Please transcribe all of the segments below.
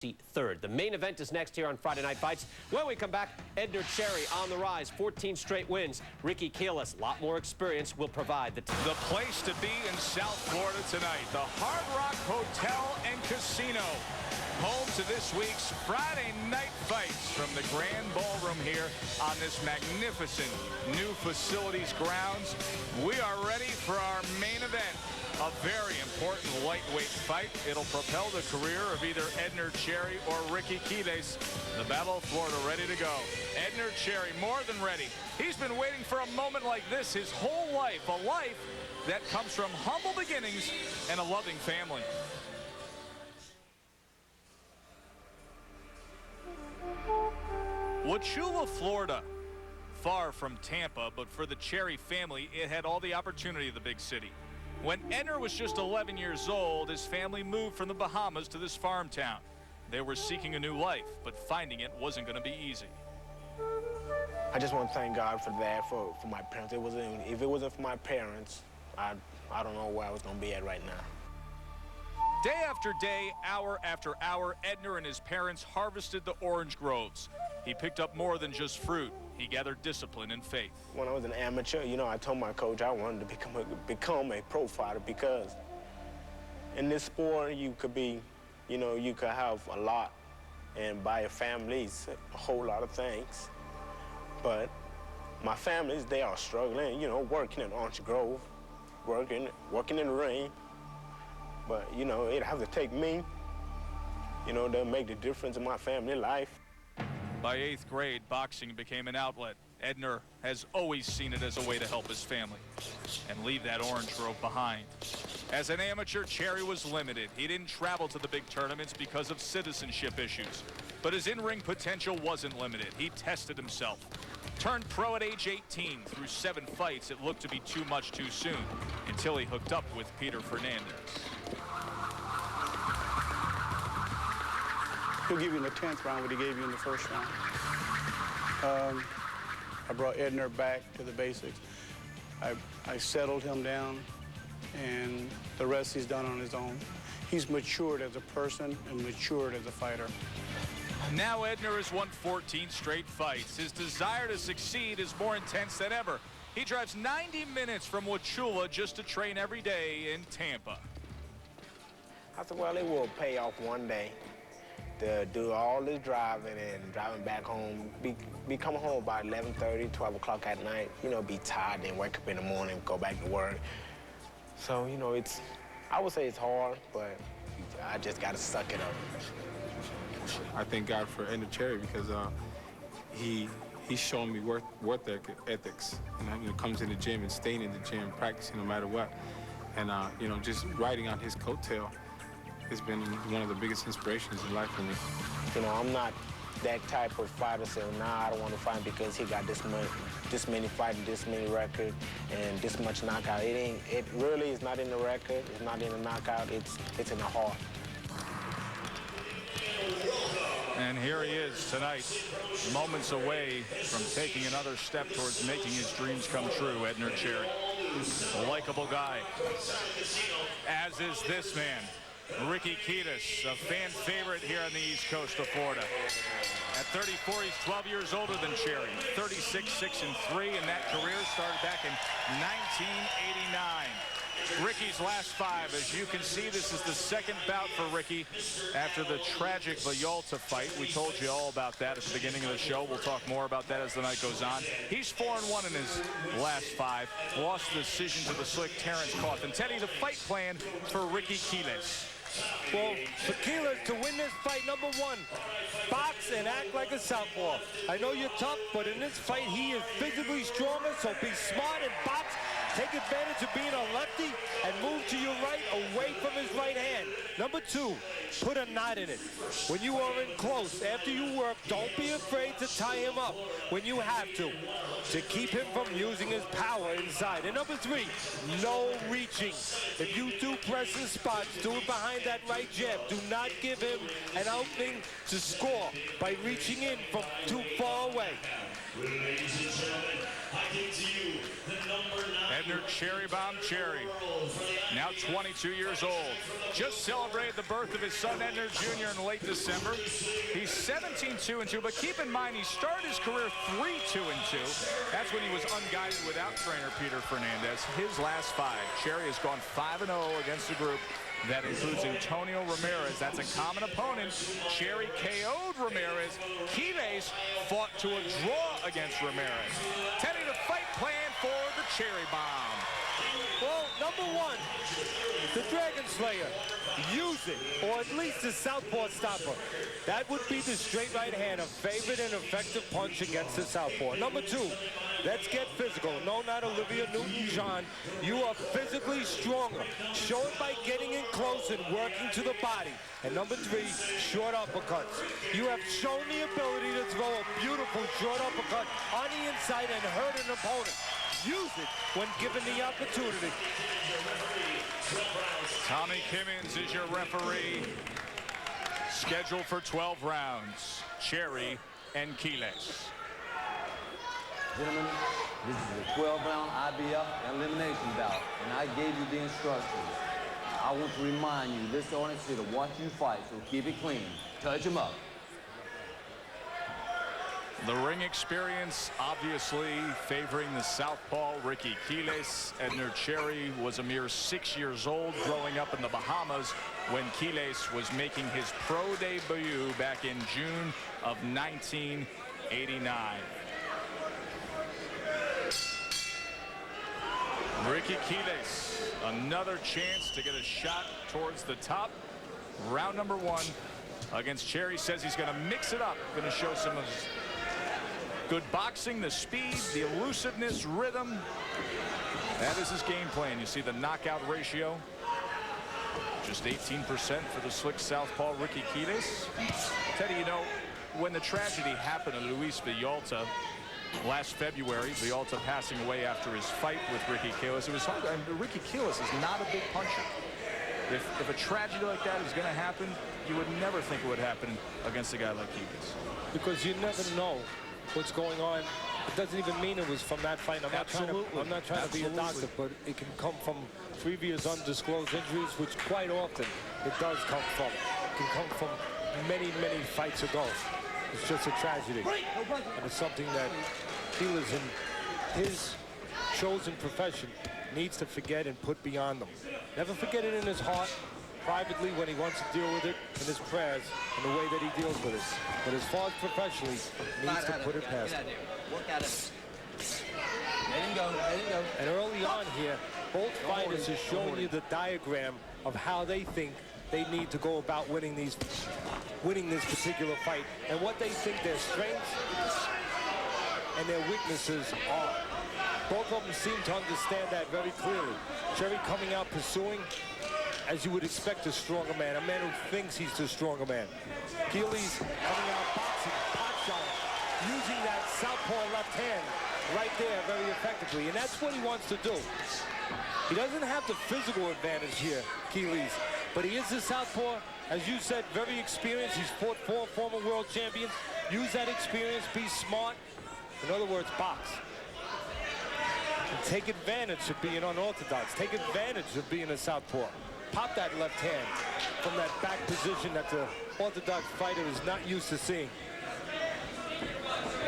3rd. The main event is next here on Friday Night Fights. When we come back, Edner Cherry on the rise, 14 straight wins. Quiles, a lot more experience, will provide the place to be in South Florida tonight, the Hard Rock Hotel and Casino, home to this week's Friday Night Fights from the Grand Ballroom here on this magnificent new facilities grounds. We are ready for our main event. A very important lightweight fight. It'll propel the career of either Edner Cherry or Quiles. The Battle of Florida ready to go. Edner Cherry more than ready. He's been waiting for a moment like this his whole life. A life that comes from humble beginnings and a loving family. Wauchula, Florida. Far from Tampa, but for the Cherry family, it had all the opportunity of the big city. When Edner was just 11 years old, his family moved from the Bahamas to this farm town. They were seeking a new life, but finding it wasn't going to be easy. I just want to thank God for that, for my parents. If it wasn't for my parents, I don't know where I was going to be at right now. Day after day, hour after hour, Edner and his parents harvested the orange groves. He picked up more than just fruit. He gathered discipline and faith. When I was an amateur, I told my coach I wanted to become a pro fighter, because in this sport you could be, you could have a lot and buy a families a whole lot of things. But my families, they are struggling, working in Orange Grove, working in the rain. But, it has to take me, to make the difference in my family life. By 8th grade, boxing became an outlet. Edner has always seen it as a way to help his family and leave that orange grove behind. As an amateur, Cherry was limited. He didn't travel to the big tournaments because of citizenship issues. But his in-ring potential wasn't limited. He tested himself. Turned pro at age 18. Through 7 fights, it looked to be too much too soon, until he hooked up with Peter Fernandez. He'll give you in the 10th round what he gave you in the first round. I brought Edner back to the basics. I settled him down, and the rest he's done on his own. He's matured as a person and matured as a fighter. Now Edner has won 14 straight fights. His desire to succeed is more intense than ever. He drives 90 minutes from Wauchula just to train every day in Tampa. I said, well, it will pay off one day to do all this driving and driving back home, be coming home about 11:30, 12 o'clock at night, be tired, then wake up in the morning, go back to work. So, I would say it's hard, but I just got to suck it up. I thank God for Edner Cherry, because he's shown me work ethics, and comes to the gym and staying in the gym, practicing no matter what. And, just riding on his coattail has been one of the biggest inspirations in life for me. I'm not that type of fighter, so nah, I don't want to fight because he got this many fights, this many records, and this much knockout. It really is not in the record, it's not in the knockout, it's in the heart. And here he is tonight, moments away from taking another step towards making his dreams come true, Edner Cherry. A likable guy, as is this man, Quiles, a fan favorite here on the East Coast of Florida. At 34, he's 12 years older than Cherry. 36, 6-3, and that career started back in 1989. Ricky's last 5. As you can see, this is the second bout for Ricky after the tragic Villalta fight. We told you all about that at the beginning of the show. We'll talk more about that as the night goes on. He's 4-1 in his last 5. Lost the decision to the slick Terrence Coffin. Teddy, the fight plan for Quiles. Well, for Quiles to win this fight, number 1, box and act like a southpaw. I know you're tough, but in this fight, he is physically stronger, so be smart and box. Take advantage of being a lefty and move to your right away from his right hand. Number 2, put a knot in it. When you are in close, after you work, don't be afraid to tie him up when you have to keep him from using his power inside. And number 3, no reaching. If you do press his spots, do it behind that right jab. Do not give him an opening to score by reaching in from too far away. Ladies and gentlemen, I give to you the number 9. Edner Cherry Bomb Cherry, now 22 years old. Just celebrated the birth of his son Edner Jr. in late December. He's 17-2-2, but keep in mind he started his career 3-2-2. That's when he was unguided without trainer Peter Fernandez. His last 5. Cherry has gone 5-0 against the group that includes Antonio Ramirez. That's a common opponent. Cherry KO'd Ramirez. Quiles fought to a draw against Ramirez. Tentative fight plan for the Cherry Bomb. Well, number 1, the Dragon Slayer. Use it, or at least the southpaw stopper. That would be the straight right hand, a favorite and effective punch against the southpaw. Number 2, let's get physical. No, not Olivia Newton-John. You are physically stronger. Show it by getting in close and working to the body. And number 3, short uppercuts. You have shown the ability to throw a beautiful short uppercut on the inside and hurt an opponent. Use it when given the opportunity. Tommy Kimmons is your referee. Scheduled for 12 rounds. Cherry and Quiles. Gentlemen, this is a 12-round IBF elimination bout, and I gave you the instructions. I want to remind you, this audience here to watch you fight, so keep it clean. Touch them up. The ring experience obviously favoring the southpaw Ricky Quiles. Edner Cherry was a mere 6 years old growing up in the Bahamas when Quiles was making his pro debut back in June of 1989. Ricky Quiles, another chance to get a shot towards the top. Round number 1 against Cherry. Says he's going to mix it up, going to show some of his good boxing, the speed, the elusiveness, rhythm. That is his game plan. You see the knockout ratio. Just 18% for the slick southpaw Ricky Quiles. Teddy, you know, when the tragedy happened to Luis Villalta last February, Villalta passing away after his fight with Ricky Quiles, it was hard. And Ricky Quiles is not a big puncher. If a tragedy like that is going to happen, you would never think it would happen against a guy like Quiles. Because you never know what's going on. It doesn't even mean it was from that fight. I'm not trying to be a doctor, but it can come from previous undisclosed injuries, which quite often it does come from. It can come from many, many fights ago. It's just a tragedy. And it's something that Quiles in his chosen profession needs to forget and put beyond them. Never forget it in his heart, privately when he wants to deal with it, in his prayers, and the way that he deals with it. But as far as professionally, he needs to put it past him. Work at it. Let him go, let him go. And early on here, both fighters are showing you the diagram of how they think they need to go about winning this particular fight, and what they think their strengths and their weaknesses are. Both of them seem to understand that very clearly. Cherry coming out pursuing, as you would expect, a stronger man, a man who thinks he's the stronger man. Quiles coming out boxing, pot shot, using that southpaw left hand right there very effectively, and that's what he wants to do. He doesn't have the physical advantage here, Quiles, but he is the southpaw, as you said, very experienced. He's fought 4 former world champions. Use that experience, be smart. In other words, box. And take advantage of being unorthodox. Take advantage of being a southpaw. Pop that left hand from that back position that the orthodox fighter is not used to seeing.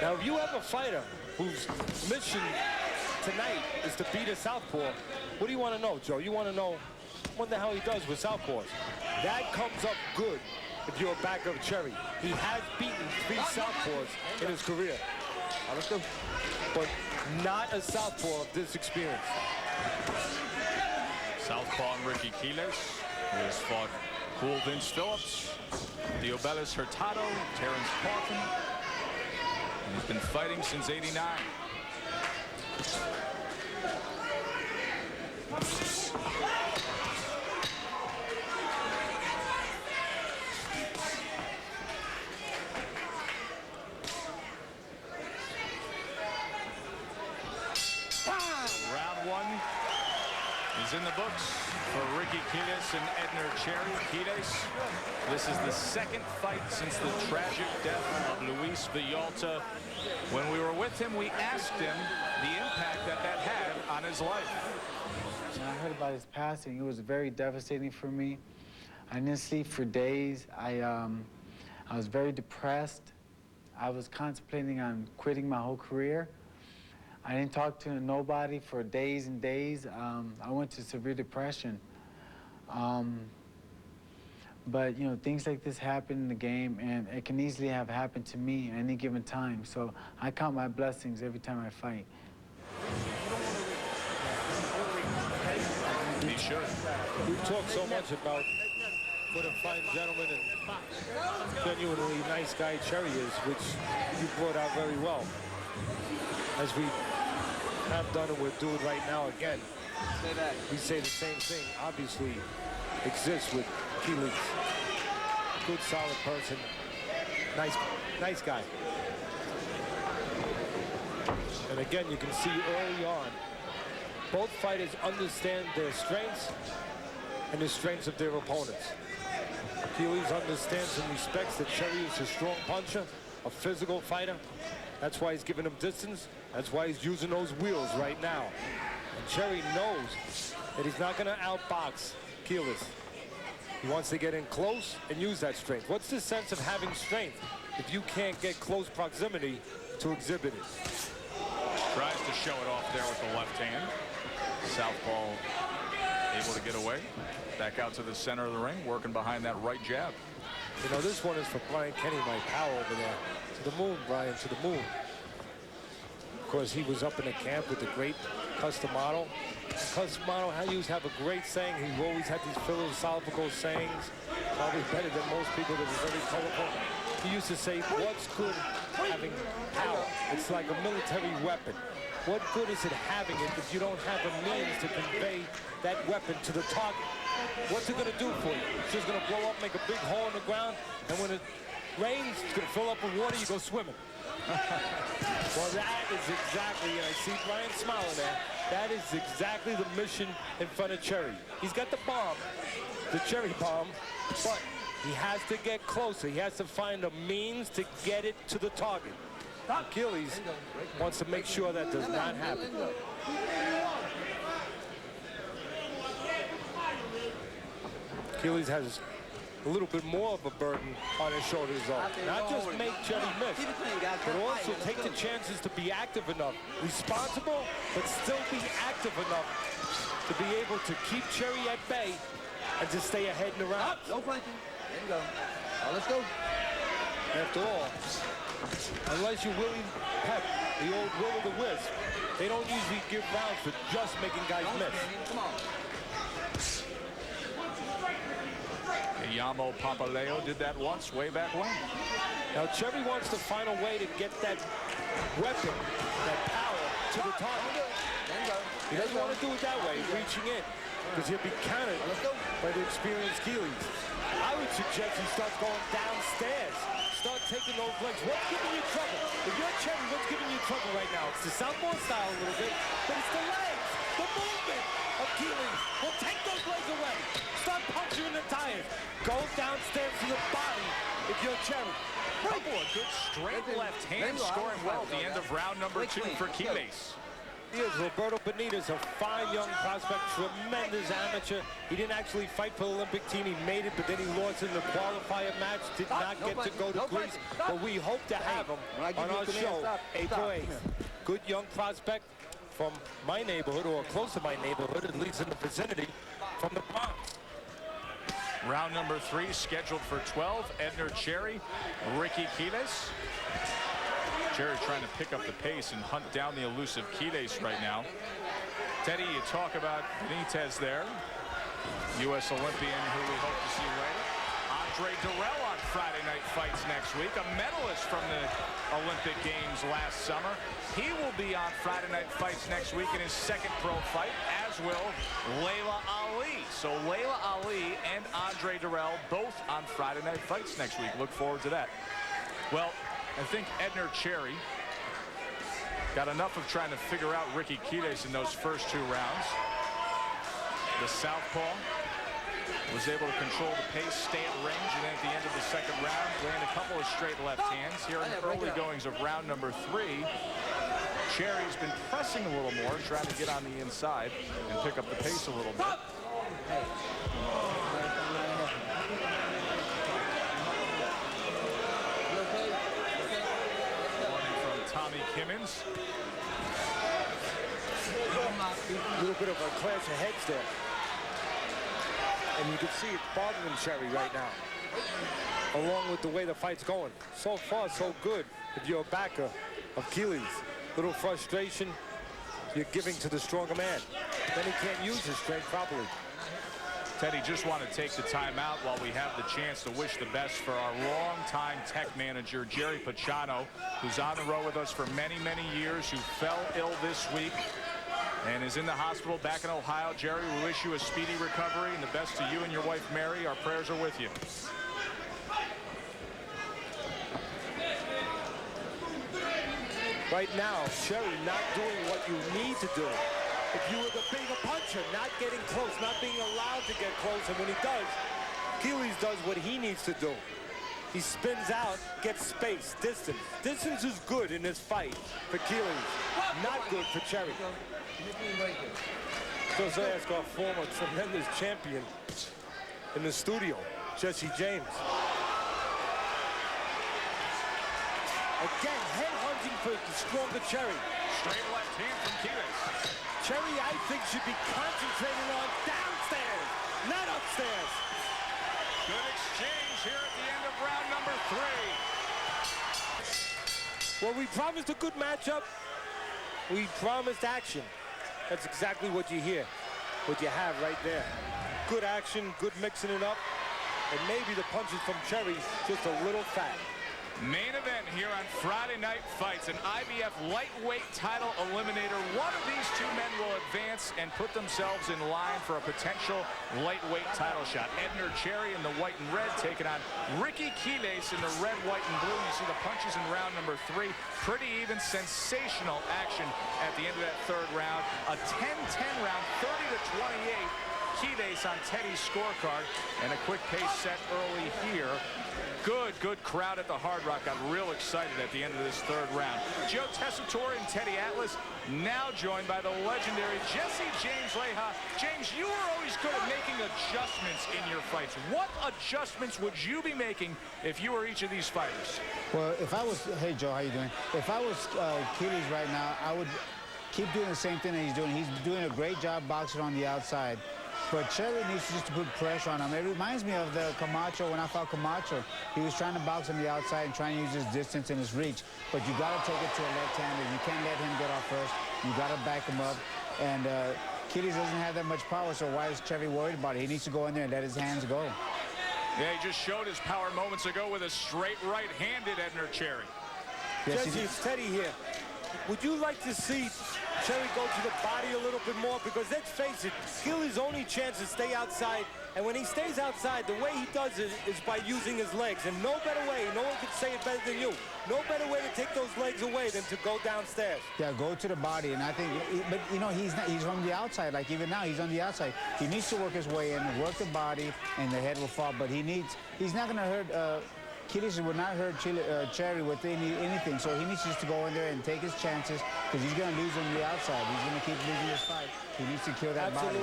Now, if you have a fighter whose mission tonight is to beat a southpaw, what do you want to know, Joe? You want to know, wonder how he does with southpaws. That comes up good if you're a backer of Cherry. He has beaten 3 southpaws in his career. But not a southpaw of this experience. Southpaw Ricky Quiles, who has fought Cool Vince Phillips, Diobelis Hurtado, Terrence Coffin. He's been fighting since '89. Round 1 is in the books. for Ricky Quiles and Edner Cherry. Quiles, this is the second fight since the tragic death of Luis Villalta. When we were with him, we asked him the impact that had on his life. When I heard about his passing, it was very devastating for me. I didn't sleep for days. I was very depressed. I was contemplating on quitting my whole career. I didn't talk to nobody for days and days. I went to severe depression. But, you know, things like this happen in the game, and it can easily have happened to me at any given time. So I count my blessings every time I fight. He should. We've talked so much about what a fine gentleman and genuinely nice guy Cherry is, which you brought out very well. As we have done and we're doing right now again. We say the same thing, obviously, exists with Quiles. Good, solid person. Nice guy. And again, you can see early on, both fighters understand their strengths and the strengths of their opponents. Quiles understands and respects that Cherry is a strong puncher, a physical fighter. That's why he's giving him distance. That's why he's using those wheels right now. And Cherry knows that he's not going to outbox Quiles. He wants to get in close and use that strength. What's the sense of having strength if you can't get close proximity to exhibit it? Tries to show it off there with the left hand. Southpaw able to get away. Back out to the center of the ring, working behind that right jab. You know, this one is for Brian Kenny, my pal over there. To the moon, Brian, to the moon. Of course, he was up in the camp with the great Customato. Customato have a great saying. He always had these philosophical sayings, probably better than most people, that were very colorful. He used to say, what's good having power? It's like a military weapon. What good is it having it if you don't have a means to convey that weapon to the target? What's it going to do for you? It's just going to blow up, make a big hole in the ground, and when it rains, it's going to fill up with water, you go swimming. Well, that is exactly, and I see Brian smiling there, that is exactly the mission in front of Cherry. He's got the bomb, the Cherry bomb, but he has to get closer. He has to find a means to get it to the target. Quiles wants to make sure that does not happen. Quiles has a little bit more of a burden on his shoulders, though. Not just make Cherry miss, but also take the chances to be active enough, responsible, but still be active enough to be able to keep Cherry at bay and to stay ahead in the round. No flanking. There you go. Let's go. After all, unless you're Willie Pep, the old will-o'-the-wisp, they don't usually give rounds for just making guys miss. Come on. Yamo Papaleo did that once, way back when. Now, Cherry wants to find a way to get that weapon, that power, to the target. He doesn't want to do it that way, reaching in, because he'll be countered by the experienced Quiles. I would suggest he starts going downstairs. Start taking those legs. What's giving you trouble? If you're Cherry, what's giving you trouble right now? It's the southpaw style a little bit, but it's the legs, the movement of Quiles. Will take those legs away. Start puncturing the tires. Go downstairs to the body if you're Cherry. Oh, a good straight left hand, scoring well at the end of round number 2 for Quiles. Here's Roberto Benitez, a fine young prospect, tremendous amateur. He didn't actually fight for the Olympic team. He made it, but then he lost in the qualifier match. Did not get to go to Greece, but we hope to have him on our show April 8th. Good young prospect from my neighborhood, or close to my neighborhood, at least in the vicinity, from the Bronx. Round number 3 scheduled for 12. Edner Cherry, Ricky Quiles. Cherry trying to pick up the pace and hunt down the elusive Quiles right now. Teddy, you talk about Benitez there. U.S. Olympian who we hope to see later. Andre Durrell on Friday Night Fights next week. A medalist from the Olympic Games last summer. He will be on Friday Night Fights next week in his second pro fight, as will Layla Ali. So Layla Ali and Andre Durrell both on Friday Night Fights next week. Look forward to that. Well, I think Edner Cherry got enough of trying to figure out Ricky Quiles in those first 2 rounds. The southpaw was able to control the pace, stay at range, and then at the end of the second round, land a couple of straight left hands. Here in the early goings of round number 3, Cherry's been pressing a little more, trying to get on the inside and pick up the pace a little bit. Warning from Tommy Kimmins. A little bit of a clash of heads there. And you can see it bothering Cherry right now, along with the way the fight's going. So far, so good if you're a backer of Quiles. Little frustration you're giving to the stronger man. Then he can't use his strength properly. Teddy, just want to take the time out while we have the chance to wish the best for our longtime tech manager, Jerry Pachano, who's on the road with us for many, many years, who fell ill this week and is in the hospital back in Ohio. Jerry, we wish you a speedy recovery and the best to you and your wife, Mary. Our prayers are with you. Right now, Cherry not doing what you need to do. If you were the bigger puncher, not getting close, not being allowed to get close, and when he does, Quiles does what he needs to do. He spins out, gets space, distance. Distance is good in this fight for Quiles, not good for Cherry. Just ask our former tremendous champion in the studio, Jesse James. Again, head-hunting for the stronger Cherry. Straight left hand from Quiles. Cherry, I think, should be concentrating on downstairs, not upstairs. Good exchange here at the end of round number 3. Well, we promised a good matchup. We promised action. That's exactly what you hear, what you have right there. Good action, good mixing it up, and maybe the punches from Cherry just a little fat. Main event here on Friday Night Fights, an IBF lightweight title eliminator. One of these two men will advance and put themselves in line for a potential lightweight title shot. Edner Cherry in the white and red taking on Ricky Quiles in the red, white, and blue. You see the punches in round number 3. Pretty even, sensational action at the end of that third round. A 10-10 round, 30-28. Quiles on Teddy's scorecard, and a quick pace set early here. Good crowd at the Hard Rock. Got real excited at the end of this third round. Joe Tessitore and Teddy Atlas now joined by the legendary Jesse James Leha. James, you were always good at making adjustments in your fights. What adjustments would you be making if you were each of these fighters? Well, if I was, hey Joe, how you doing? If I was Quiles right now, I would keep doing the same thing that he's doing. He's doing a great job boxing on the outside. But Cherry needs just to put pressure on him. It reminds me of the Camacho, when I fought Camacho. He was trying to box on the outside and trying to use his distance and his reach. But you got to take it to a left-hander. You can't let him get off first. You got to back him up. And Quiles doesn't have that much power, so why is Cherry worried about it? He needs to go in there and let his hands go. Yeah, he just showed his power moments ago with a straight right-handed Edner Cherry. Yes, Jesse, it's Teddy here. Would you like to see Cherry go to the body a little bit more? Because let's face it, Quiles' only chance is stay outside. And when he stays outside, the way he does it is by using his legs. And no better way, no one could say it better than you, no better way to take those legs away than to go downstairs. Yeah, go to the body. And I think, but you know, he's from the outside. Like even now, he's on the outside. He needs to work his way in, work the body, and the head will fall. But he's not going to hurt, Quiles would not hurt Cherry with anything, so he needs just to go in there and take his chances, because he's going to lose on the outside. He's going to keep losing his fight. He needs to kill that body.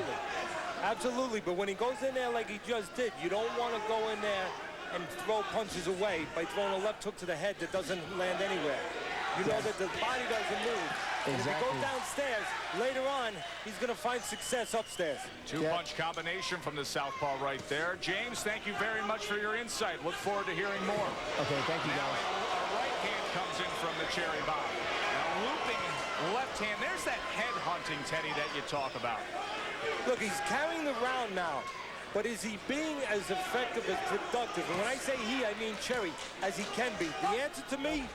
Absolutely, but when he goes in there like he just did, you don't want to go in there and throw punches away by throwing a left hook to the head that doesn't land anywhere. You know that the body doesn't move. And if he goes downstairs, later on, he's going to find success upstairs. Two-punch combination from the southpaw right there. James, thank you very much for your insight. Look forward to hearing more. Okay, thank you, Now guys. a right hand comes in from the Cherry bomb. Now looping left hand. There's that head hunting, Teddy, that you talk about. Look, he's carrying the round now. But is he being as effective, as productive? And when I say he, I mean Cherry, as he can be. The answer to me,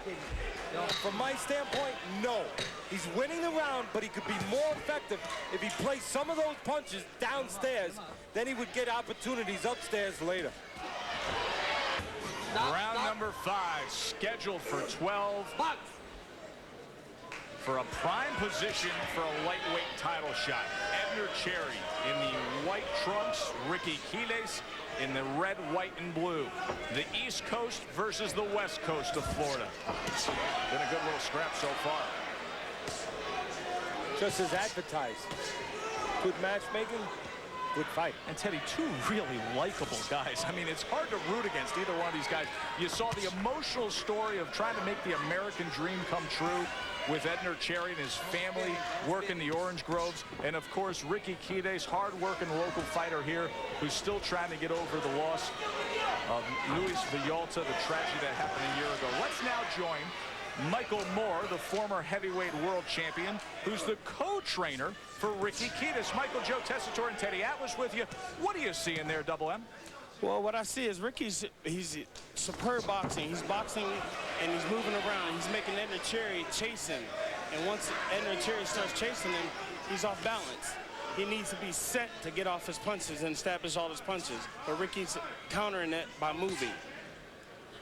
from my standpoint, no. He's winning the round, but he could be more effective if he placed some of those punches downstairs. Then he would get opportunities upstairs later. Round number 5, scheduled for 12. for a prime position for a lightweight title shot. Edner Cherry in the white trunks, Ricky Quiles in the red, white, and blue. The East Coast versus the West Coast of Florida. Been a good little scrap so far. Just as advertised. Good matchmaking, good fight. And Teddy, two really likable guys. I mean, it's hard to root against either one of these guys. You saw the emotional story of trying to make the American dream come true with Edner Cherry and his family working the orange groves. And of course, Ricky Quiles, hard-working local fighter here, who's still trying to get over the loss of Luis Villalta, the tragedy that happened a year ago. Let's now join Michael Moore, the former heavyweight world champion, who's the co-trainer for Ricky Quiles. Michael, Joe Tessitore and Teddy Atlas with you. What do you see in there, Double M? Well, what I see is he's superb boxing. He's boxing and he's moving around. He's making Edner Cherry chasing. And once Edner Cherry starts chasing him, he's off balance. He needs to be set to get off his punches and establish all his punches. But Ricky's countering that by moving.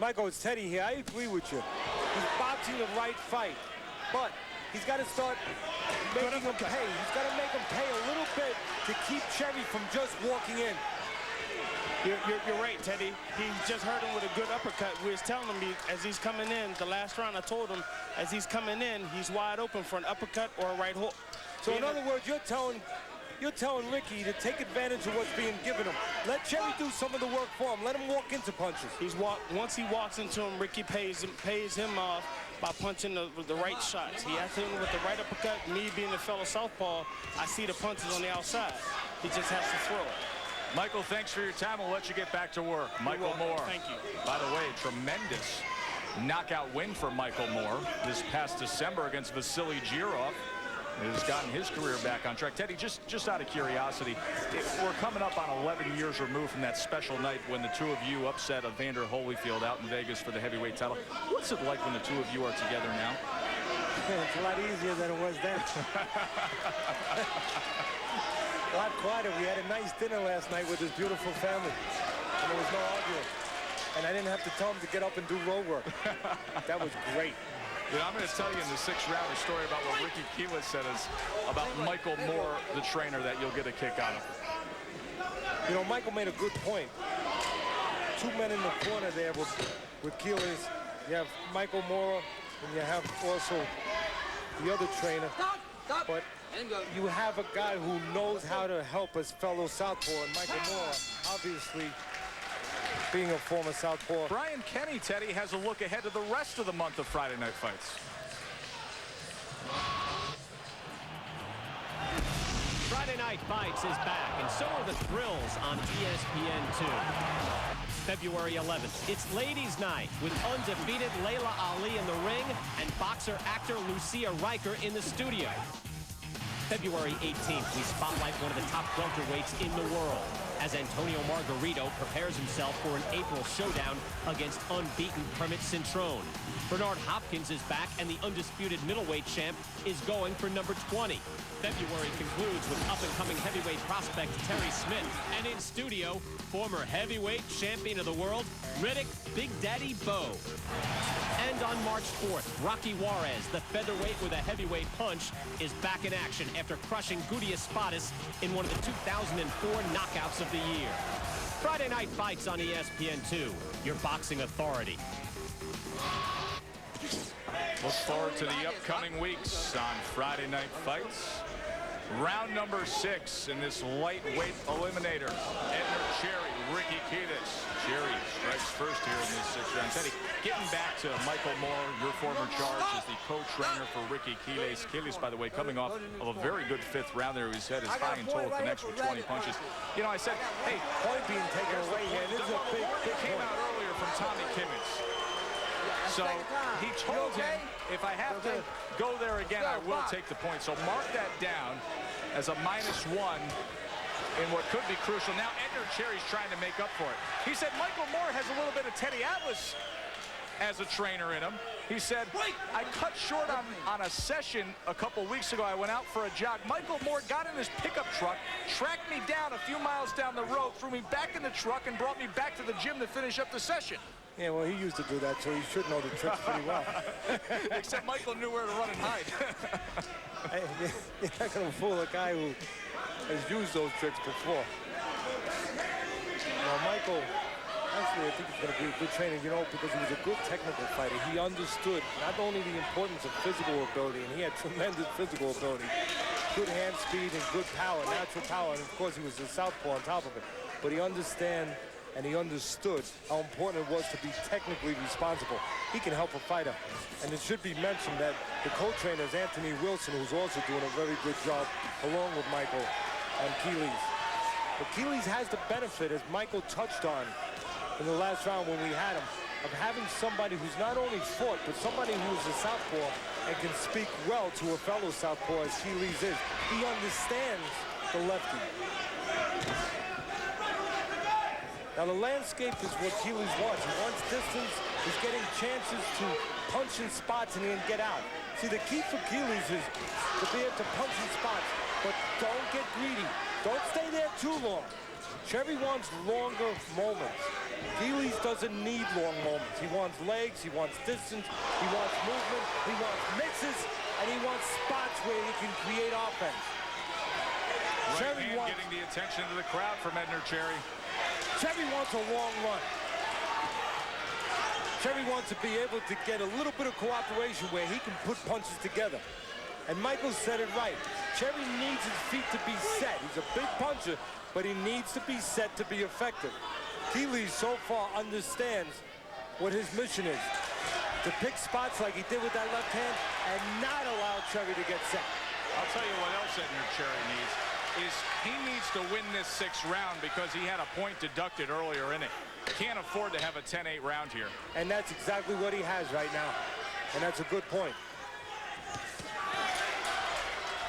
Michael, it's Teddy here. I agree with you. He's boxing the right fight, but he's got to start making him pay. He's got to make him pay a little bit to keep Cherry from just walking in. You're right, Teddy. He just hurt him with a good uppercut. We was telling him as he's coming in, the last round I told him, as he's coming in, he's wide open for an uppercut or a right hook. So in other words, you're telling Ricky to take advantage of what's being given him. Let Cherry do some of the work for him. Let him walk into punches. Once he walks into him, Ricky pays him off by punching the right shots. He has to him with the right uppercut. Me being a fellow southpaw, I see the punches on the outside. He just has to throw it. Michael, thanks for your time. We'll let you get back to work. Michael Moore. Thank you. By the way, tremendous knockout win for Michael Moore this past December against Vasily Girov. Has gotten his career back on track. Teddy, just out of curiosity, we're coming up on 11 years removed from that special night when the two of you upset Evander Holyfield out in Vegas for the heavyweight title. What's it like when the two of you are together now? It's a lot easier than it was then. A lot quieter. We had a nice dinner last night with his beautiful family, and there was no arguing. And I didn't have to tell him to get up and do road work. That was great. Yeah, I'm going to tell you in the sixth round a story about what Ricky Quiles said is about Michael Moore, the trainer, that you'll get a kick out of. You know, Michael made a good point. Two men in the corner there with Quiles. You have Michael Moore, and you have also the other trainer. But you have a guy who knows how to help his fellow southpaw, and Michael Moore, obviously, being a former southpaw. Brian Kenny, Teddy, has a look ahead to the rest of the month of Friday Night Fights. Friday Night Fights is back, and so are the thrills on ESPN2. February 11th, it's Ladies' Night with undefeated Layla Ali in the ring and boxer-actor Lucia Riker in the studio. February 18th, we spotlight one of the top welterweights in the world as Antonio Margarito prepares himself for an April showdown against unbeaten Kermit Cintrone. Bernard Hopkins is back, and the undisputed middleweight champ is going for number 20. February concludes with up-and-coming heavyweight prospect Terry Smith, and in studio, former heavyweight champion of the world, Riddick Big Daddy Bo. And on March 4th, Rocky Juarez, the featherweight with a heavyweight punch, is back in action after crushing Guti Espadis in one of the 2004 knockouts of the year. Friday Night Fights on ESPN2, your boxing authority. Look forward to the upcoming weeks on Friday Night Fights. Round number 6 in this lightweight eliminator. Edner Cherry, Ricky Quiles. Cherry strikes first here in this 6th round. Teddy, getting back to Michael Moore, your former charge as the co-trainer for Ricky Quiles. Quiles, by the way, coming off of a very good 5th round there. He said his high and total connection with 20 punches. You know, I said, hey, Point being taken away here. This is a big came out earlier from Tommy Kimmins. So he told him, if I have to go there again, I will take the point. So mark that down as a -1 in what could be crucial. Now Edner Cherry's trying to make up for it. He said Michael Moore has a little bit of Teddy Atlas as a trainer in him. He said, I cut short on a session a couple weeks ago. I went out for a jog. Michael Moore got in his pickup truck, tracked me down a few miles down the road, threw me back in the truck, and brought me back to the gym to finish up the session. Yeah, well, he used to do that, so he should know the tricks pretty well. Except Michael knew where to run and hide. Hey, you're not going to fool a guy who has used those tricks before. Now, Michael, actually, I think he's going to be a good trainer, you know, because he was a good technical fighter. He understood not only the importance of physical ability, and he had tremendous physical ability, good hand speed and good power, natural power, and of course he was a southpaw on top of it. But he understood how important it was to be technically responsible. He can help a fighter. And it should be mentioned that the co-trainer is Anthony Wilson, who's also doing a very good job along with Michael and Quiles. But Quiles has the benefit, as Michael touched on in the last round when we had him, of having somebody who's not only fought, but somebody who's a southpaw and can speak well to a fellow southpaw as Quiles is. He understands the lefty. Now the landscape is what Quiles wants. He wants distance. He's getting chances to punch in spots and then get out. See, the key for Quiles is to be able to punch in spots, but don't get greedy. Don't stay there too long. Cherry wants longer moments. Quiles doesn't need long moments. He wants legs, he wants distance, he wants movement, he wants mixes, and he wants spots where he can create offense. Right hand getting the attention of the crowd from Edner Cherry. Cherry wants a long run. Cherry wants to be able to get a little bit of cooperation where he can put punches together. And Michael said it right. Cherry needs his feet to be set. He's a big puncher, but he needs to be set to be effective. Quiles so far understands what his mission is. To pick spots like he did with that left hand and not allow Cherry to get set. I'll tell you what else Edner Cherry needs. He needs to win this 6th round because he had a point deducted earlier in it. Can't afford to have a 10-8 round here. And that's exactly what he has right now. And that's a good point.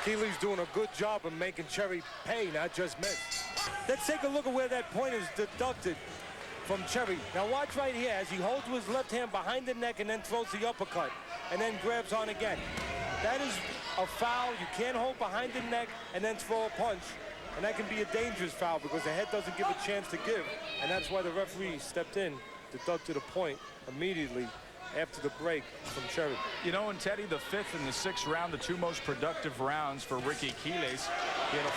Quiles doing a good job of making Cherry pay, not just miss. Let's take a look at where that point is deducted from Cherry. Now watch right here as he holds with his left hand behind the neck and then throws the uppercut and then grabs on again. That is a foul. You can't hold behind the neck and then throw a punch. And that can be a dangerous foul because the head doesn't give a chance to give. And that's why the referee stepped in, deducted a point immediately after the break from Cherry. You know, and Teddy, the 5th and the 6th round, the 2 most productive rounds for Ricky Quiles. He had a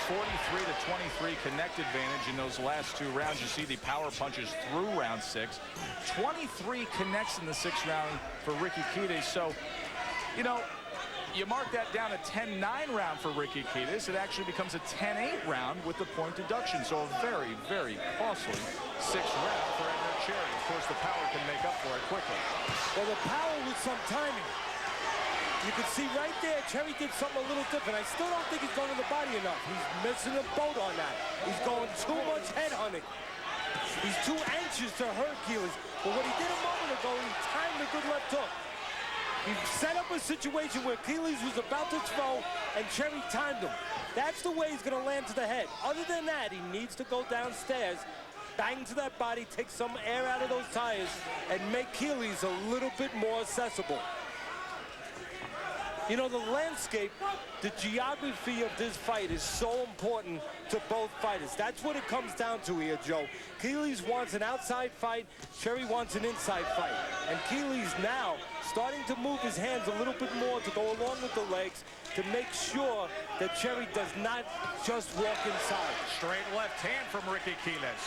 43-23 connect advantage in those last 2 rounds. You see the power punches through round 6. 23 connects in the 6th round for Ricky Quiles. So, you know, you mark that down a 10-9 round for Ricky Quiles. It actually becomes a 10-8 round with the point deduction. So a very, very costly 6th round for Edner Cherry. Of course, the power can make up for it quickly. Well, the power with some timing. You can see right there, Cherry did something a little different. I still don't think he's going to the body enough. He's missing a boat on that. He's going too much head hunting. He's too anxious to hurt Quiles. But what he did a moment ago, he timed a good left hook. He set up a situation where Quiles was about to throw and Cherry timed him. That's the way he's going to land to the head. Other than that, he needs to go downstairs, bang to that body, take some air out of those tires, and make Quiles a little bit more accessible. You know, the landscape, the geography of this fight is so important to both fighters. That's what it comes down to here, Joe. Quiles wants an outside fight. Cherry wants an inside fight. And Quiles now starting to move his hands a little bit more to go along with the legs to make sure that Cherry does not just walk inside. Straight left hand from Ricky Quiles.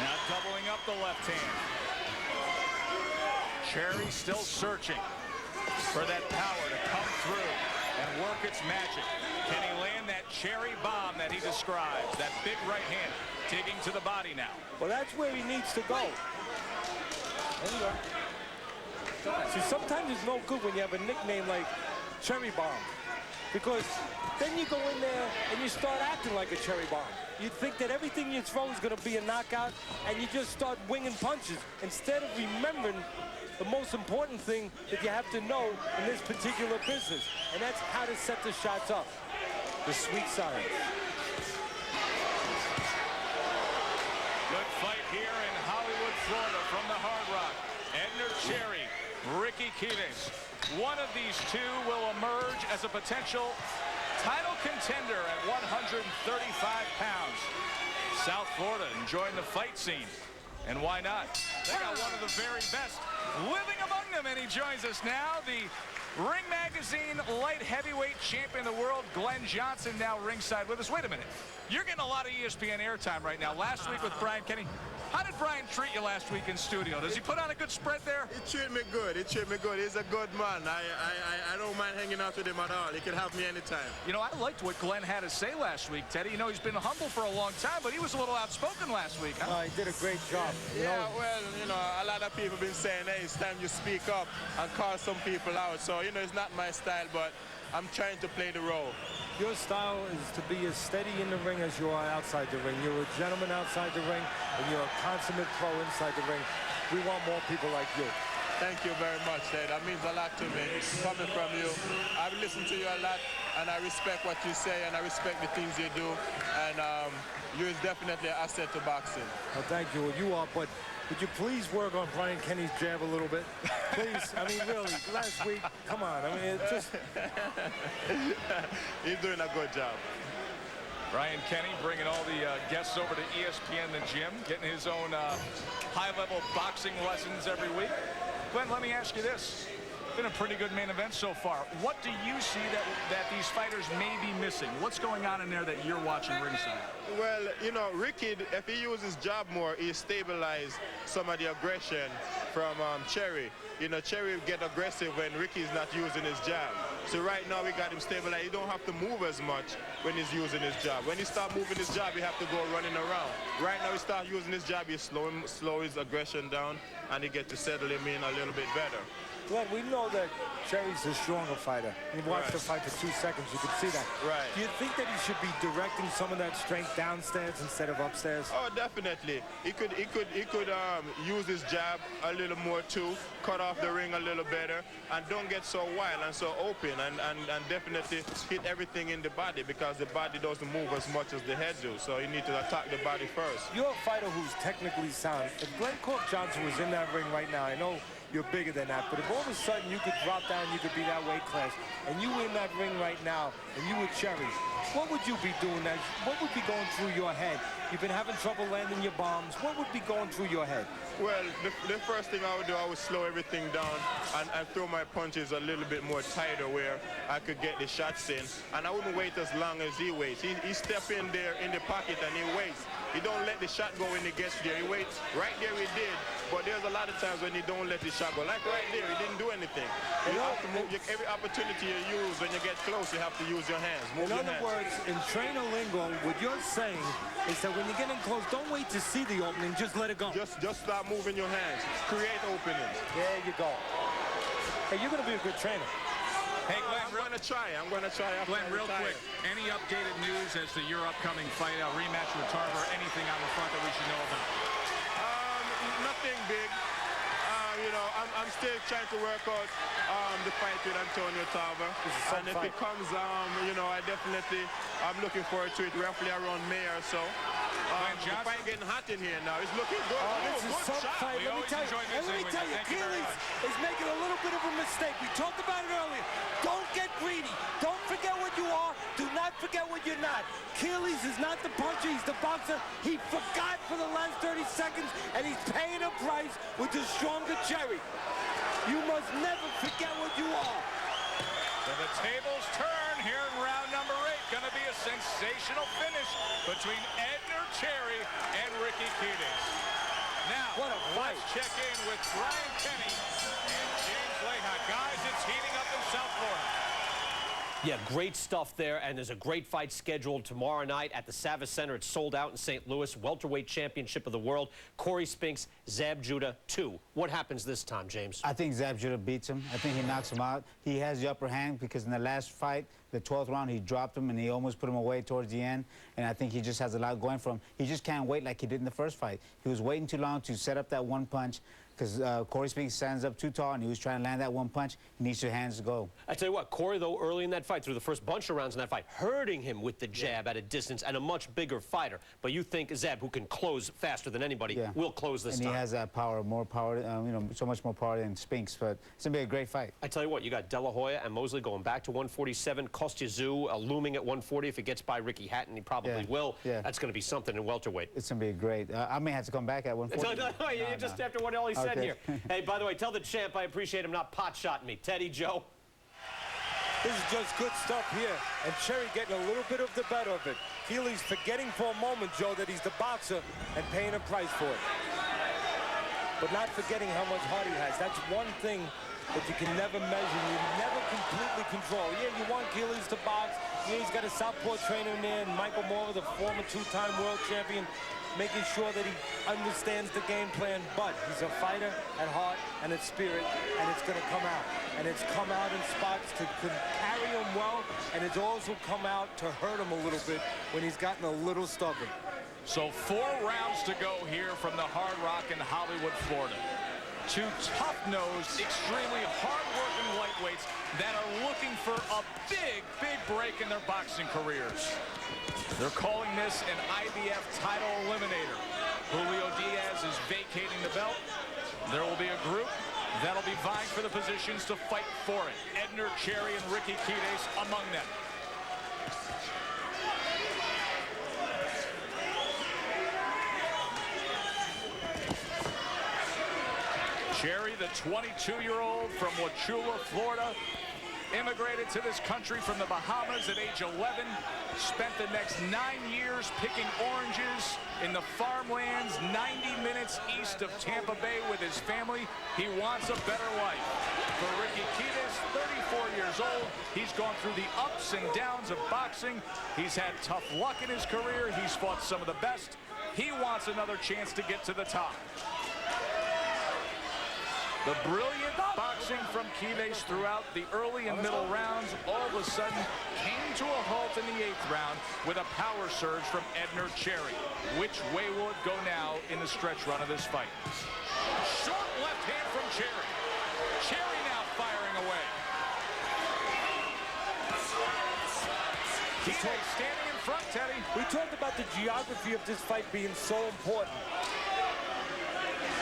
Now doubling up the left hand. Cherry still searching for that power to come through and work its magic. Can he land that Cherry bomb that he describes? That big right hand digging to the body now. Well, that's where he needs to go. There you go. See, sometimes it's no good when you have a nickname like Cherry Bomb, because then you go in there and you start acting like a cherry bomb. You think that everything you throw is going to be a knockout, and you just start winging punches instead of remembering the most important thing that you have to know in this particular business, and that's how to set the shots up. The sweet science. Good fight here in Hollywood, Florida from the Hard Rock. Edner Cherry, Ricky Quiles. One of these two will emerge as a potential title contender at 135 pounds. South Florida enjoying the fight scene. And why not? They got one of the very best living among them, and he joins us now. The Ring Magazine light heavyweight champion of the world, Glenn Johnson, now ringside with us. Wait a minute. You're getting a lot of ESPN airtime right now. Last week with Brian Kenny. How did Brian treat you last week in studio? Does he put on a good spread there? He treated me good. He treated me good. He's a good man. I don't mind hanging out with him at all. He can help me anytime. You know, I liked what Glenn had to say last week, Teddy. You know, he's been humble for a long time, but he was a little outspoken last week, huh? He did a great job. Yeah, well, you know, a lot of people have been saying, hey, it's time you speak up and call some people out. So, you know, it's not my style, but I'm trying to play the role. Your style is to be as steady in the ring as you are outside the ring. You're a gentleman outside the ring, and you're a consummate pro inside the ring. We want more people like you. Thank you very much, Ted. That means a lot to me, coming from you. I've listened to you a lot, and I respect what you say, and I respect the things you do. And you're definitely an asset to boxing. Well, thank you. You are, but would you please work on Brian Kenny's jab a little bit? Please. I mean, really, last week, come on. I mean, it just... He's doing a good job. Brian Kenny bringing all the guests over to ESPN The Gym, getting his own high-level boxing lessons every week. Glenn, let me ask you this. Been a pretty good main event so far. What do you see that these fighters may be missing? What's going on in there that you're watching ringside? Well, you know, Ricky, if he uses his jab more, he stabilizes some of the aggression from Cherry. You know, Cherry get aggressive when Ricky's not using his jab. So right now we got him stabilized. He don't have to move as much when he's using his jab. When he start moving his jab, he have to go running around. Right now he start using his jab, he slow his aggression down, and he get to settle him in a little bit better. Glenn, we know that Cherry's a stronger fighter. You watched the fight for 2 seconds, you could see that. Right. Do you think that he should be directing some of that strength downstairs instead of upstairs? Oh, definitely. He could use his jab a little more too, cut off the ring a little better, and don't get so wild and so open, and definitely hit everything in the body, because the body doesn't move as much as the head do. So you need to attack the body first. You're a fighter who's technically sound. If Glenn Johnson was in that ring right now, I know you're bigger than that, but if all of a sudden you could drop down, you could be that weight class, and you in that ring right now, and you were Cherry, what would you be doing? What would be going through your head? You've been having trouble landing your bombs. What would be going through your head? Well, the first thing I would do, I would slow everything down and throw my punches a little bit more tighter where I could get the shots in. And I wouldn't wait as long as he waits. He step in there in the pocket and he waits. He don't let the shot go when he gets there. He waits. Right there he did. But there's a lot of times when he don't let the shot go. Like right there, he didn't do anything. You have to move. Every opportunity you use, when you get close, you have to use your hands. Move in other words, in trainer lingo, what you're saying is that when you get in close, don't wait to see the opening, just let it go. Just start moving your hands. Create openings. There you go. Hey, you're going to be a good trainer. Hey, Glenn, I'm going to try. Glenn, real quick, any updated news as to your upcoming fight, a rematch with Tarver, anything on the front that we should know about? Nothing big. You know, I'm still trying to work out the fight with Antonio Tarver. And if it comes, you know, I'm looking forward to it roughly around May or so. The fight getting hot in here now. It's looking good. This is some fight. Let me tell you, Quiles is making a little bit of a mistake. We talked about it earlier. Don't get greedy. Don't forget what you are. Do not forget what you're not. Quiles is not the puncher. He's the boxer. He forgot for the last 30 seconds, and he's paying a price with the stronger Cherry. You must never forget what you are. So the tables turn here in round number 8. Going to be a sensational finish between Edner Cherry and Ricky Quiles. Now, let's check in with Brian Kenny and James Leha. Guys, it's heating up in South Florida. Yeah, great stuff there, and there's a great fight scheduled tomorrow night at the Savas Center. It's sold out in St. Louis. Welterweight Championship of the World. Corey Spinks, Zab Judah 2. What happens this time, James? I think Zab Judah beats him. I think he knocks him out. He has the upper hand because in the last fight, the 12th round, he dropped him and he almost put him away towards the end. And I think he just has a lot going for him. He just can't wait like he did in the first fight. He was waiting too long to set up that one punch, because Corey Spinks stands up too tall, and he was trying to land that one punch. He needs your hands to go. I tell you what, Corey, though, early in that fight, through the first bunch of rounds in that fight, hurting him with the jab at a distance, and a much bigger fighter. But you think Zeb, who can close faster than anybody, will close this time. And he has that power, more power, you know, so much more power than Spinks. But it's going to be a great fight. I tell you what, you got De La Hoya and Mosley going back to 147. Kostya Tszyu looming at 140. If it gets by Ricky Hatton, he probably will. That's going to be something in welterweight. It's going to be great. I may have to come back at 140. No, just after what all he said here. Hey, by the way, tell the champ I appreciate him not pot-shotting me. Teddy, Joe. This is just good stuff here. And Cherry getting a little bit of the better of it. Quiles forgetting for a moment, Joe, that he's the boxer and paying a price for it. But not forgetting how much heart he has. That's one thing that you can never measure. You never completely control. Yeah, you want Quiles to box. Yeah, he's got a southpaw trainer in there, and Michael Moore, the former two-time world champion, making sure that he understands the game plan. But he's a fighter at heart and at spirit, and it's going to come out. And it's come out in spots to carry him well, and it's also come out to hurt him a little bit when he's gotten a little stubborn. So 4 rounds to go here from the Hard Rock in Hollywood, Florida. 2 tough-nosed, extremely hard-working lightweights that are looking for a big, big break in their boxing careers. They're calling this an IBF title eliminator. Julio Diaz is vacating the belt. There will be a group that'll be vying for the positions to fight for it. Edner, Cherry, and Ricky Quiles among them. Cherry, the 22-year-old from Wauchula, Florida, immigrated to this country from the Bahamas at age 11, spent the next 9 years picking oranges in the farmlands 90 minutes east of Tampa Bay with his family. He wants a better life. For Ricky Quiles, 34 years old, he's gone through the ups and downs of boxing. He's had tough luck in his career. He's fought some of the best. He wants another chance to get to the top. The brilliant boxing from Quiles throughout the early and middle rounds all of a sudden came to a halt in the 8th round with a power surge from Edner Cherry. Which way will it go now in the stretch run of this fight? Short left hand from Cherry. Cherry now firing away. Quiles standing in front, Teddy. We talked about the geography of this fight being so important.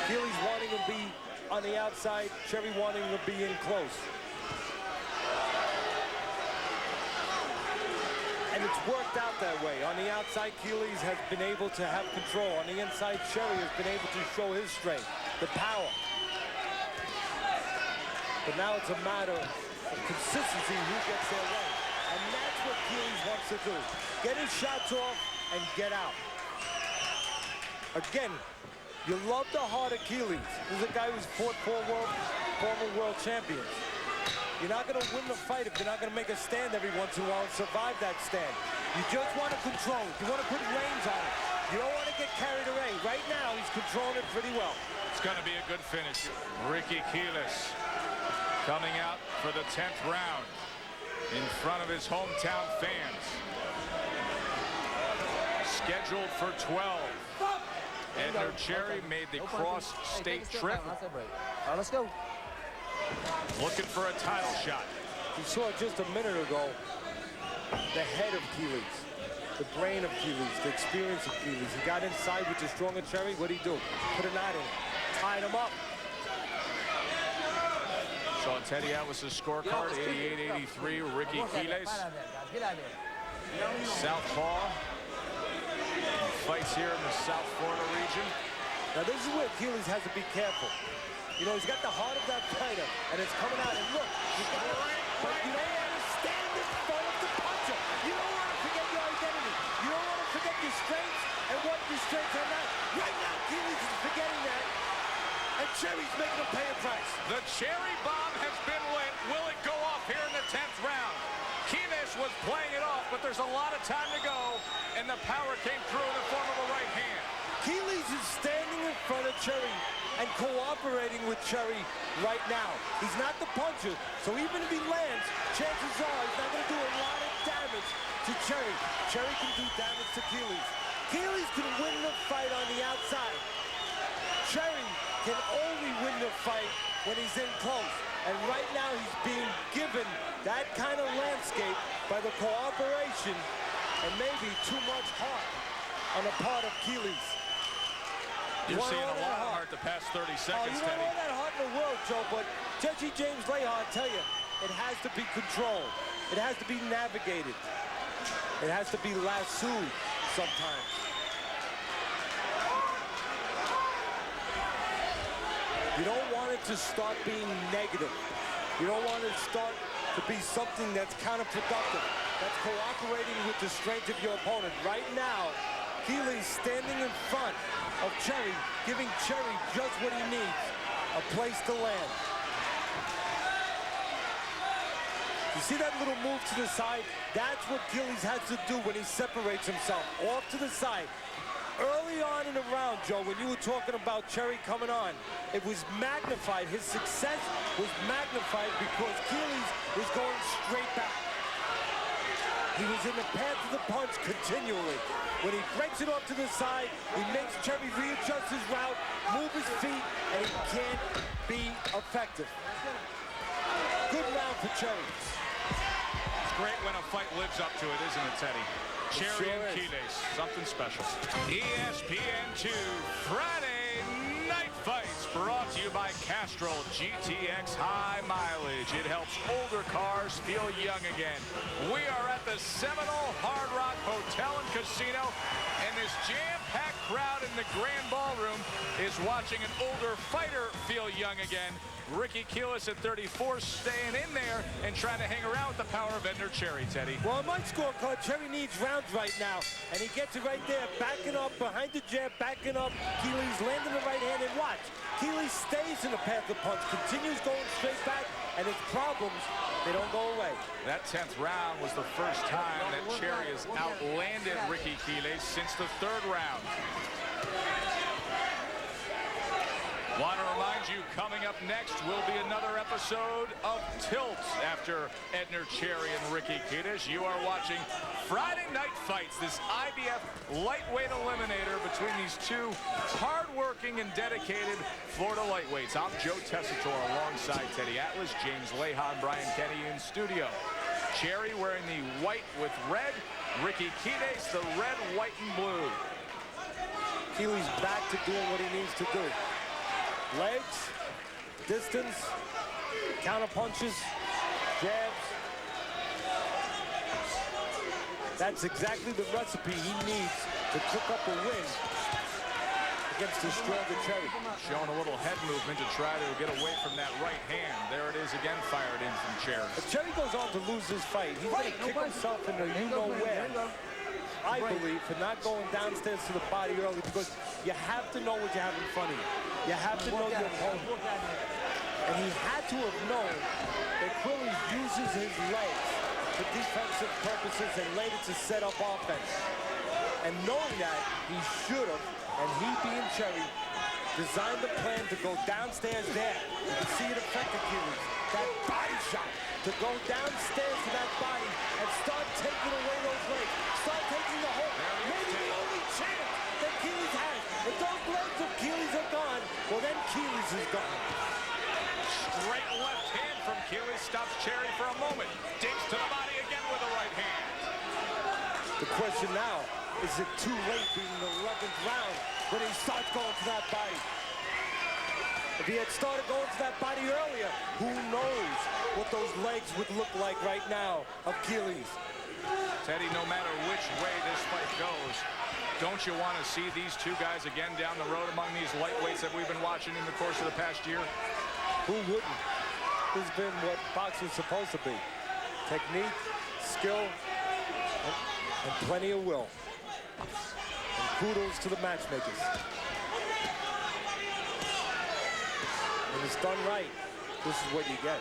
Quiles wanting to be on the outside, Cherry wanting to be in close. And it's worked out that way. On the outside, Quiles has been able to have control. On the inside, Cherry has been able to show his strength, the power. But now it's a matter of consistency, who gets their way. And that's what Quiles wants to do. Get his shots off and get out. Again, you love the heart of Quiles. This is a guy who's fought 4 former world champions. You're not going to win the fight if you're not going to make a stand every once in a while and survive that stand. You just want to control it. You want to put reins on it. You don't want to get carried away. Right now, he's controlling it pretty well. It's going to be a good finish. Ricky Quiles coming out for the 10th round in front of his hometown fans. Scheduled for 12. Edner Cherry made the cross-state trip. Let's go. Looking for a title shot. We saw just a minute ago the head of Quiles, the brain of Quiles, the experience of Quiles. He got inside with the stronger Cherry. What did he do? Put a knot in it. Tied him up. So Teddy Atlas's scorecard, 88-83, Ricky Quiles. Southpaw. Fights here in the South Florida region. Now this is where Quiles has to be careful. You know, he's got the heart of that fighter, and it's coming out. And look, but you don't want to stand in front of the puncher. You don't want to forget your identity. You don't want to forget your strengths and what your strengths are not. Right now, Quiles is forgetting that, and Cherry's making him pay a price. The cherry bomb has been lit. Will it go off here in the 10th round? Quiles was playing it off, but there's a lot of time to go, and the power came through in the form of a right hand. Quiles is standing in front of Cherry and cooperating with Cherry right now. He's not the puncher, so even if he lands, chances are he's not going to do a lot of damage to Cherry. Cherry can do damage to Quiles. Quiles can win the fight on the outside. Cherry can only win the fight when he's in close. And right now he's being given that kind of landscape by the cooperation and maybe too much heart on the part of Quiles. You're seeing a lot of heart the past 30 seconds, you want Teddy. all that heart in the world, Joe, but Judge James Leha, tell you, it has to be controlled. It has to be navigated. It has to be lassoed sometimes. You don't want it to start being negative. You don't want it to start to be something that's counterproductive, that's cooperating with the strength of your opponent. Right now, Quiles standing in front of Cherry, giving Cherry just what he needs, a place to land. You see that little move to the side? That's what Quiles has to do when he separates himself, off to the side. Early on in the round, Joe, when you were talking about Cherry coming on, it was magnified. His success was magnified because Quiles was going straight back. He was in the path of the punch continually. When he breaks it off to the side, he makes Cherry readjust his route, move his feet, and he can't be effective. Good round for Cherry. It's great when a fight lives up to it, isn't it, Teddy? Cherry and Quiles, something special. ESPN2 Friday Night Fights, brought to you by Castrol GTX High Mileage. It helps older cars feel young again. We are at the Seminole Hard Rock Hotel and Casino, and this jam-packed crowd in the Grand Ballroom is watching an older fighter feel young again. Ricky Quiles at 34, staying in there and trying to hang around with the power of Edner Cherry, Teddy. Well, on my scorecard, Cherry needs rounds right now, and he gets it right there, backing up behind the jab, backing up. Quiles landing the right hand, and watch. Quiles stays in the path of punch, continues going straight back, and his problems, they don't go away. That 10th round was the first time that Cherry has outlanded Ricky Quiles since the 3rd round. Want to remind you, coming up next will be another episode of Tilt after Edner Cherry and Ricky Quiles. You are watching Friday Night Fights, this IBF lightweight eliminator between these two hard-working and dedicated Florida lightweights. I'm Joe Tessitore alongside Teddy Atlas, James Leha, and Brian Kenny in studio. Cherry wearing the white with red, Ricky Quiles the red, white, and blue. Quiles back to doing what he needs to do. Legs, distance, counter punches, jabs. That's exactly the recipe he needs to cook up a win against the stronger Cherry. Showing a little head movement to try to get away from that right hand. There it is again, fired in from Cherry. If Cherry goes on to lose this fight, he's going to kick himself into you-know-where. I believe, for not going downstairs to the body early, because you have to know what you have in front of you. You have to know your opponent. And he had to have known that Quiles uses his legs for defensive purposes and later to set up offense. And knowing that, he should have, and he being Cherry, designed the plan to go downstairs there. You can see it affected Quiles. That body shot to go downstairs to that body and start taking away those legs. Start taking the whole, maybe the only chance that Quiles has. If those legs of Quiles are gone, well then Quiles is gone. Straight left hand from Quiles stops Cherry for a moment. Digs to the body again with the right hand. The question now, is it too late being the 11th round when he starts going to that body? If he had started going to that body earlier, who knows what those legs would look like right now of Quiles. Teddy, no matter which way this fight goes, don't you want to see these two guys again down the road among these lightweights that we've been watching in the course of the past year? Who wouldn't? This has been what boxing's supposed to be. Technique, skill, and plenty of will. And kudos to the matchmakers. When it's done right, this is what you get.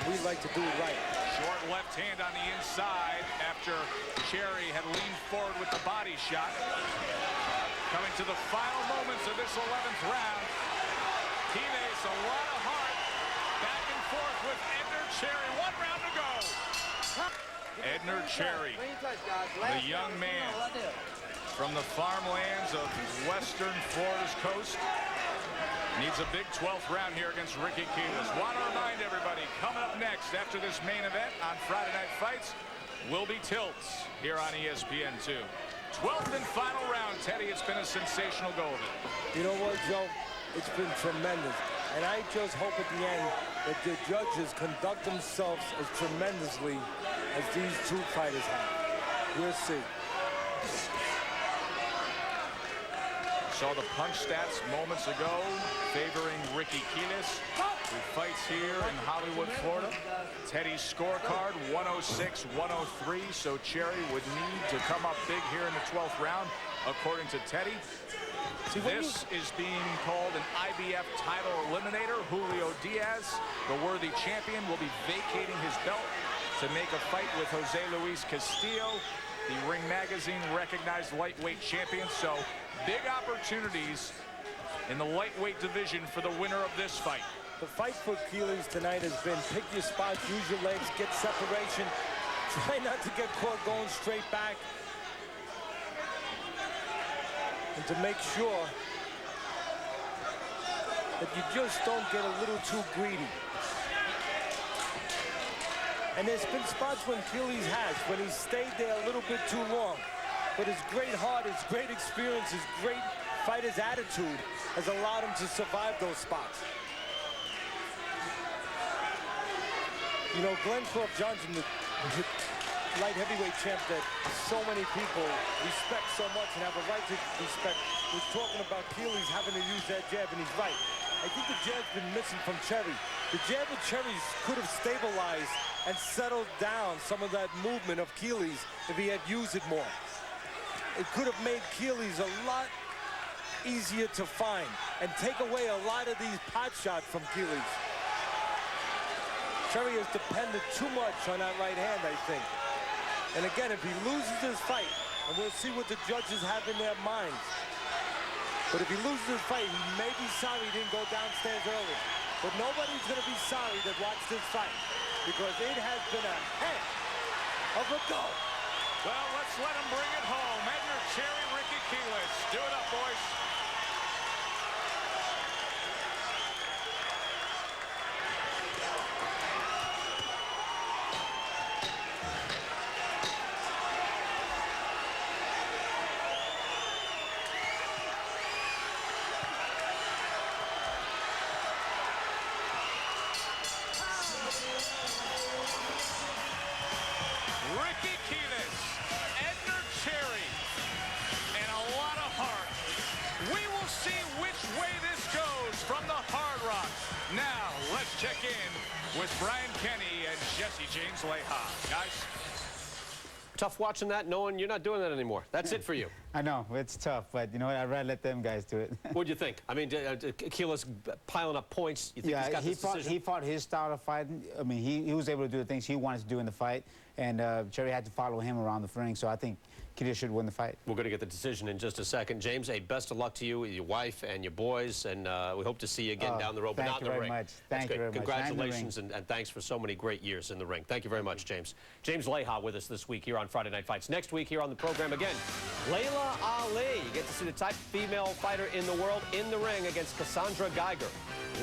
We like to do it right. Short left hand on the inside after Cherry had leaned forward with the body shot. Coming to the final moments of this 11th round. Quiles, a lot of heart. Back and forth with Edner Cherry. 1 round to go. Edner Cherry, the young man from the farmlands of western Florida's coast, Needs a big 12th round here against Ricky Quiles. Want to remind everybody, coming up next after this main event on Friday Night Fights will be tilts here on ESPN2. 12th and final round. Teddy, it's been a sensational go of it. You know what, Joe? It's been tremendous. And I just hope at the end that the judges conduct themselves as tremendously as these two fighters have. We'll see. Saw the punch stats moments ago favoring Ricky Quiles, who fights here in Hollywood, Florida. Teddy's scorecard, 106-103, so Cherry would need to come up big here in the 12th round, according to Teddy. This is being called an IBF title eliminator. Julio Diaz, the worthy champion, will be vacating his belt to make a fight with Jose Luis Castillo, the Ring Magazine recognized lightweight champion. So big opportunities in the lightweight division for the winner of this fight. The fight for Quiles tonight has been pick your spots, use your legs, get separation, try not to get caught going straight back, and to make sure that you just don't get a little too greedy. And there's been spots when Quiles has, when he stayed there a little bit too long. But his great heart, his great experience, his great fighter's attitude has allowed him to survive those spots. You know, Glenn Croft Johnson, the light heavyweight champ that so many people respect so much and have a right to respect, was talking about Quiles having to use that jab, and he's right. I think the jab's been missing from Cherry. The jab of Cherry's could have stabilized and settled down some of that movement of Quiles if he had used it more. It could have made Quiles a lot easier to find and take away a lot of these pot shots from Quiles. Cherry has depended too much on that right hand, I think. And again, if he loses this fight, and we'll see what the judges have in their minds, but if he loses this fight, he may be sorry he didn't go downstairs earlier. But nobody's going to be sorry that watched this fight, because it has been a heck of a go. Well, let's let him bring it home. Edner, Cherry, Ricky Quiles. Do it up, boys. Ricky Quiles, Edner Cherry, and a lot of heart. We will see which way this goes from the Hard Rock. Now, let's check in with Brian Kenny and Jesse James Leha. Guys? Tough watching that, knowing you're not doing that anymore. That's it for you. I know, it's tough, but you know what, I'd rather let them guys do it. What'd you think? I mean, Quiles piling up points. You think he's got this decision? He fought his style of fighting. I mean, he was able to do the things he wanted to do in the fight, and Cherry had to follow him around the ring, so I think Quiles should win the fight. We're going to get the decision in just a second. James, best of luck to you, your wife, and your boys, and we hope to see you again down the road, but not in the ring. Thank you very much. Congratulations, and thanks for so many great years in the ring. Thank you very much, James. James Leha with us this week here on Friday Night Fights. Next week here on the program again, Laila Ali. You get to see the top female fighter in the world in the ring against Cassandra Geiger.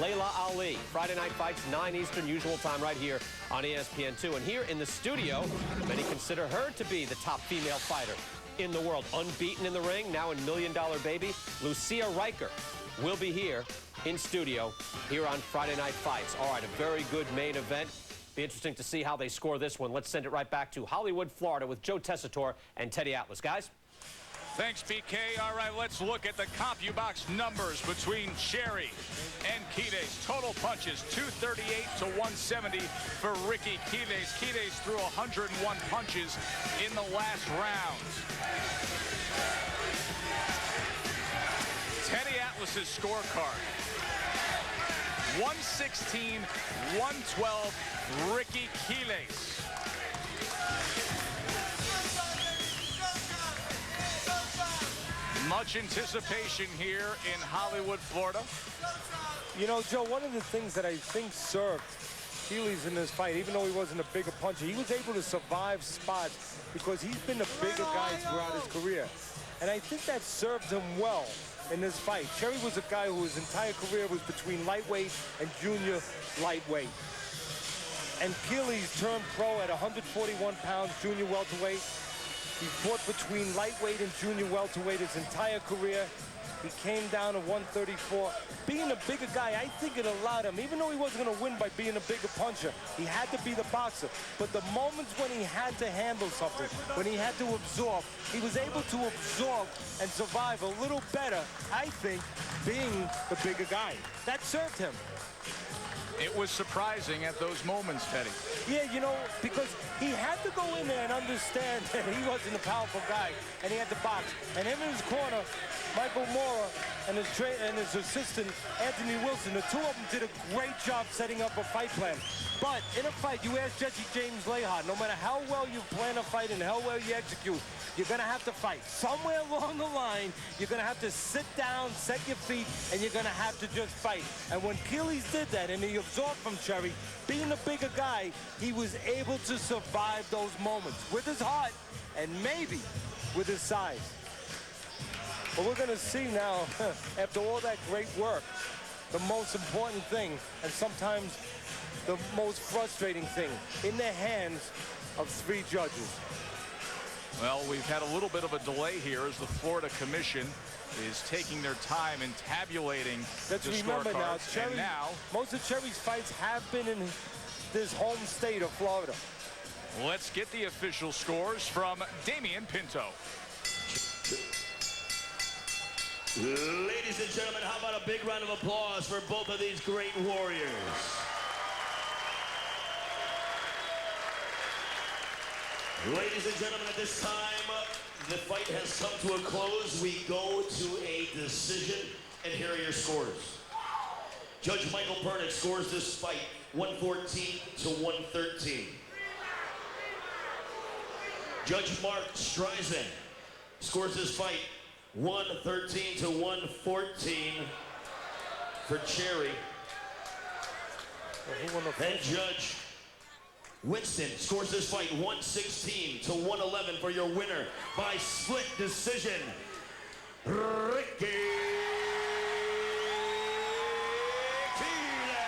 Laila Ali, Friday Night Fights, 9 Eastern, usual time right here on ESPN2. And here in the studio, many consider her to be the top female fighter in the world. Unbeaten in the ring, now in $1 Million Baby. Lucia Riker will be here in studio here on Friday Night Fights. All right, a very good main event. Be interesting to see how they score this one. Let's send it right back to Hollywood, Florida with Joe Tessitore and Teddy Atlas. Guys? Thanks, BK. All right, let's look at the CompuBox numbers between Cherry and Quiles. Total punches, 238 to 170 for Ricky Quiles. Quiles threw 101 punches in the last round. Teddy Atlas's scorecard. 116, 112, Ricky Quiles. Much anticipation here in Hollywood, Florida. You know, Joe, one of the things that I think served Quiles in this fight, even though he wasn't a bigger puncher, he was able to survive spots because he's been a bigger guy throughout his career. and I think that served him well in this fight. Cherry was a guy whose entire career was between lightweight and junior lightweight. And Quiles turned pro at 141 pounds, junior welterweight. He fought between lightweight and junior welterweight his entire career. He came down to 134. Being a bigger guy, I think it allowed him, even though he wasn't going to win by being a bigger puncher, he had to be the boxer. But the moments when he had to handle something, when he had to absorb, he was able to absorb and survive a little better, I think, being the bigger guy. That served him. It was surprising at those moments, Teddy. Yeah, you know, because he had to go in there and understand that he wasn't a powerful guy, and he had to box. And him in his corner, Michael Mora and his assistant, Anthony Wilson, the two of them did a great job setting up a fight plan. But in a fight, you ask Jesse James Leha, no matter how well you plan a fight and how well you execute, you're going to have to fight. Somewhere along the line, you're going to have to sit down, set your feet, and you're going to have to just fight. And when Quiles did that, and he absorbed from Cherry, being a bigger guy, he was able to survive those moments with his heart and maybe with his size. But we're going to see now, after all that great work, the most important thing, and sometimes the most frustrating thing, in the hands of three judges. Well, we've had a little bit of a delay here as the Florida Commission is taking their time and tabulating Let's the remember now, scorecards. Cherry, And now, most of Cherry's fights have been in this home state of Florida. let's get the official scores from Damian Pinto. Ladies and gentlemen, how about a big round of applause for both of these great warriors? Ladies and gentlemen, at this time, the fight has come to a close. We go to a decision, and here are your scores. Judge Michael Pernick scores this fight 114 to 113. Judge Mark Streisand scores this fight 113 to 114 for Cherry. And Judge Winston scores this fight 116 to 111 for your winner by split decision, Ricky Quiles.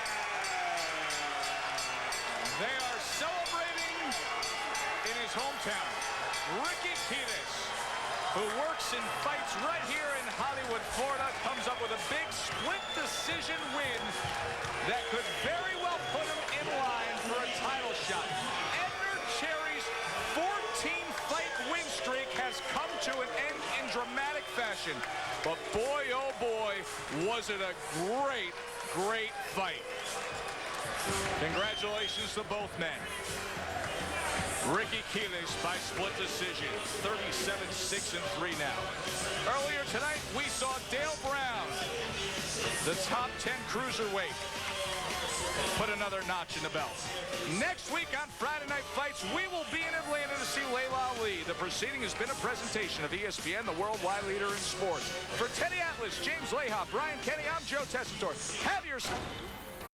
They are celebrating in his hometown. Ricky Quiles, who works and fights right here in Hollywood, Florida, comes up with a big split decision win that could very well put him in line for a title shot. Edner Cherry's 14-fight win streak has come to an end in dramatic fashion. But boy, oh boy, was it a great, great fight. Congratulations to both men. Ricky Quiles by split decision, 37-6-3 now. Earlier tonight, we saw Dale Brown, the top 10 cruiserweight, put another notch in the belt. Next week on Friday Night Fights, we will be in Atlanta to see Layla Ali. The proceeding has been a presentation of ESPN, the worldwide leader in sports. For Teddy Atlas, James Leha, Brian Kenny, I'm Joe Tessitore. Have yourself...